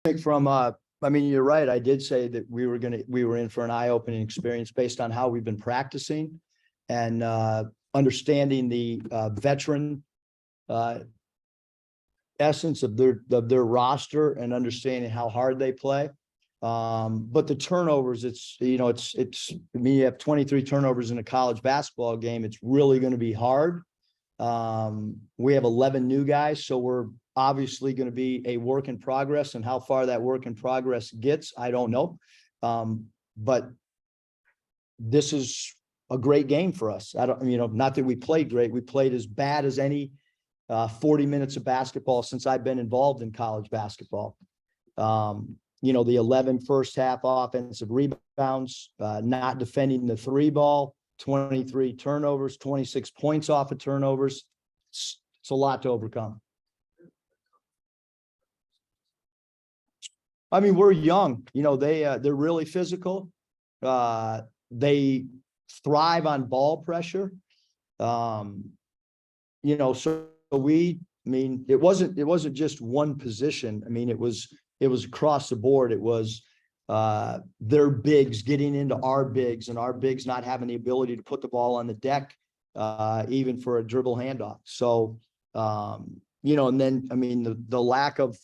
think from I mean, you're right. I did say that we were in for an eye-opening experience based on how we've been practicing and understanding the veteran essence of their roster and understanding how hard they play. But the turnovers, it's I mean, you have 23 turnovers in a college basketball game. It's really going to be hard. We have 11 new guys, so we're obviously going to be a work in progress, and how far that work in progress gets, I don't know. But this is a great game for us. Not that we played great. We played as bad as any 40 minutes of basketball since I've been involved in college basketball. The 11 first half offensive rebounds, not defending the three ball, 23 turnovers, 26 points off of turnovers. It's a lot to overcome. I mean, we're young, they're really physical. They thrive on ball pressure. So it wasn't just one position. I mean, it was across the board. It was their bigs getting into our bigs, and our bigs not having the ability to put the ball on the deck, even for a dribble handoff. So, and then, I mean, the lack of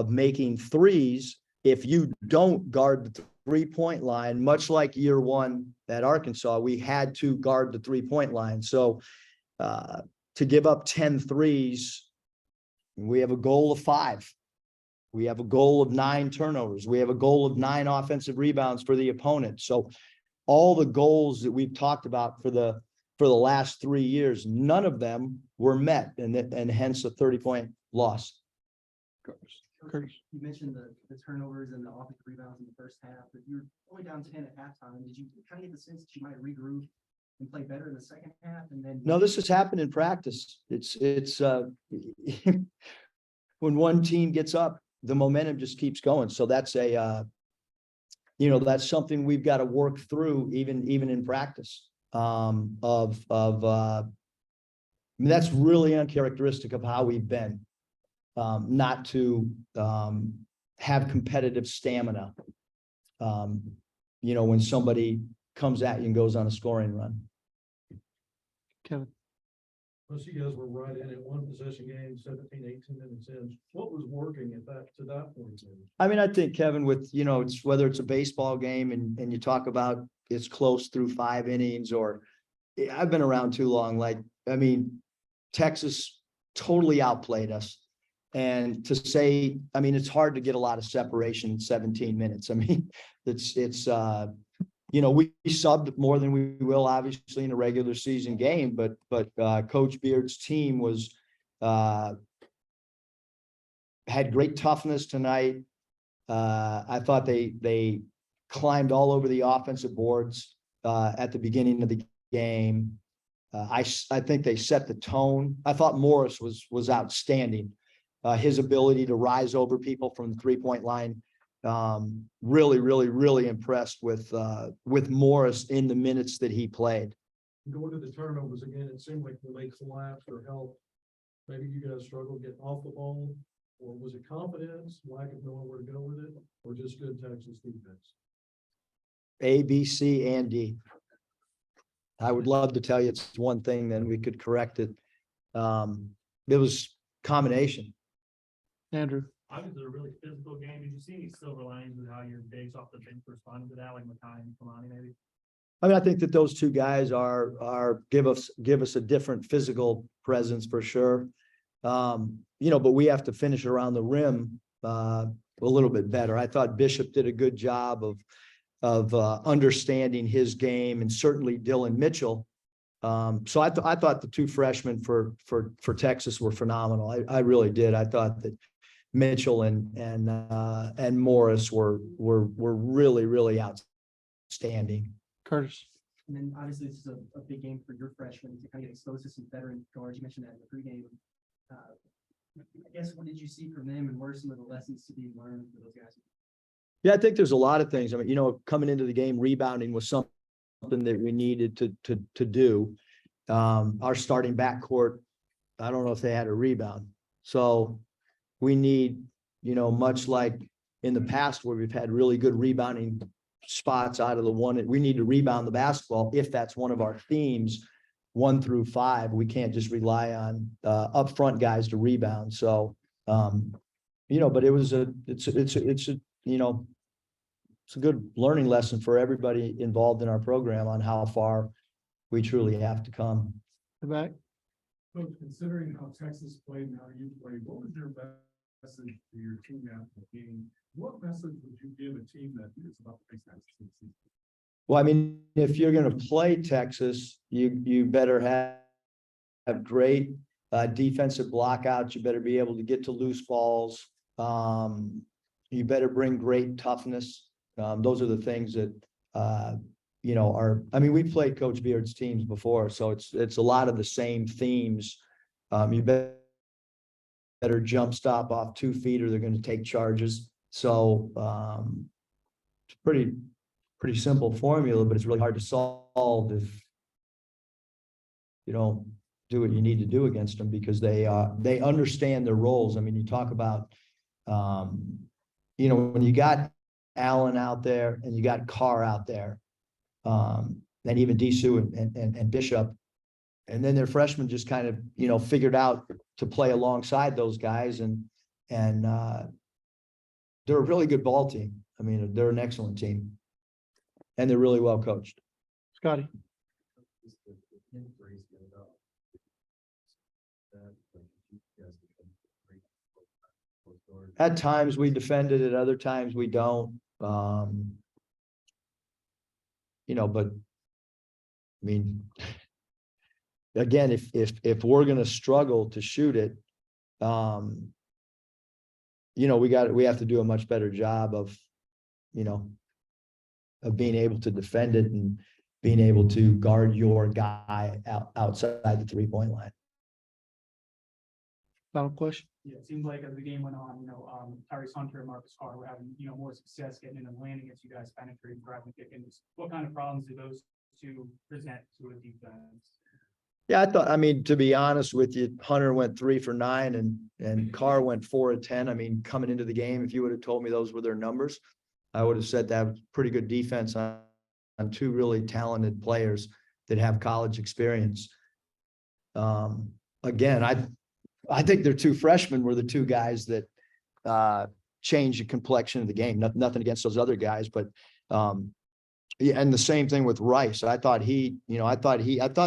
making threes, if you don't guard the 3-point line, much like year one at Arkansas, we had to guard the 3-point line. So to give up 10 threes, we have a goal of 5. We have a goal of 9 turnovers. We have a goal of 9 offensive rebounds for the opponent. So all the goals that we've talked about for the last 3 years, none of them were met, and hence a 30-point loss. Coach, you mentioned the turnovers and the offensive rebounds in the first half, but you're only down 10 at halftime. Did you kind of get the sense that you might regroup and play better in the second half? And then no, this has happened in practice. It's when one team gets up, the momentum just keeps going. So that's that's something we've got to work through even in practice. I mean, that's really uncharacteristic of how we've been. Not to have competitive stamina, when somebody comes at you and goes on a scoring run. Kevin. Most of you guys were right in it, one possession game, 17, 18 minutes in. What was working to that point? I mean, I think, Kevin, with, it's whether it's a baseball game and you talk about it's close through 5 innings, or I've been around too long. Texas totally outplayed us. And to say, I mean, it's hard to get a lot of separation in 17 minutes. I mean, we subbed more than we will, obviously, in a regular season game, but Coach Beard's team had great toughness tonight. I thought they climbed all over the offensive boards at the beginning of the game. I think they set the tone. I thought Morris was outstanding. His ability to rise over people from the 3-point line. Really, really, really impressed with Morris in the minutes that he played. Going to the turnovers again, it seemed like when they collapsed or helped, maybe you guys struggled getting off the ball, or was it confidence, lack of knowing where to go with it, or just good Texas defense? A, B, C, and D. I would love to tell you it's one thing, then we could correct it. It was combination. Andrew. Obviously, a really physical game. Did you see any silver linings with how your bigs off the bench responded to that, like Makai and Kalani, maybe? I mean, I think that those two guys give us a different physical presence for sure. But we have to finish around the rim a little bit better. I thought Bishop did a good job of understanding his game, and certainly Dylan Mitchell. So I thought the 2 freshmen for Texas were phenomenal. I really did. I thought that Mitchell and Morris were really, really outstanding. Curtis. And then obviously this is a big game for your freshmen to kind of get exposed to some veteran guards. You mentioned that in the pregame. I guess, what did you see from them, and what are some of the lessons to be learned for those guys? Yeah, I think there's a lot of things. I mean, coming into the game, rebounding was something that we needed to do. Our starting backcourt, I don't know if they had a rebound. So we need, much like in the past where we've had really good rebounding spots out of the one, we need to rebound the basketball. If that's one of our themes, 1 through 5, we can't just rely on upfront guys to rebound. So, but it's a good learning lesson for everybody involved in our program on how far we truly have to come. The back. Coach, considering how Texas played and how you played, what was your message to your team after the game? What message would you give a team that is about to face Texas this season? Well, I mean, if you're going to play Texas, you better have great defensive blockouts. You better be able to get to loose balls. You better bring great toughness. Those are the things that we've played Coach Beard's teams before, so it's a lot of the same themes. You better jump stop off 2 feet or they're going to take charges. So it's pretty simple formula, but it's really hard to solve if you don't do what you need to do against them, because they understand their roles. I mean, you talk about when you got Allen out there and you got Carr out there, and even Disu and Bishop, and then their freshmen just kind of figured out to play alongside those guys, and they're a really good ball team. I mean, they're an excellent team, and they're really well coached. Scotty. At times we defended it, other times we don't. But I mean, again, if we're going to struggle to shoot it, we have to do a much better job of being able to defend it and being able to guard your guy outside the 3-point line. Final question. Yeah, it seems like as the game went on, Tyrese Hunter and Marcus Carr were having, more success getting in the lane against you guys, penetrating, driving, kicking. What kind of problems do those two present to a defense? Yeah, to be honest with you, Hunter went 3 for 9 and Carr went 4 of 10. I mean, coming into the game, if you would have told me those were their numbers, I would have said that was pretty good defense on 2 really talented players that have college experience. Again, I think their 2 freshmen were the 2 guys that changed the complexion of the game. Nothing against those other guys, but yeah, and the same thing with Rice. I thought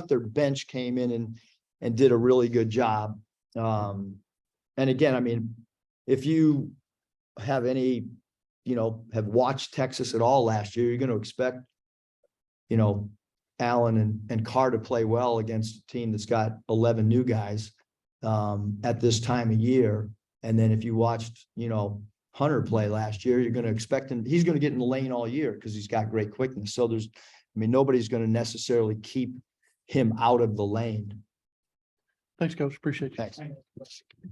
their bench came in and did a really good job. And again, I mean, if you have have watched Texas at all last year, you're going to expect, Allen and Carr to play well against a team that's got 11 new guys at this time of year. And then if you watched, Hunter play last year, you're going to expect him, he's going to get in the lane all year because he's got great quickness. So nobody's going to necessarily keep him out of the lane. Thanks, Coach. Appreciate you. Thanks.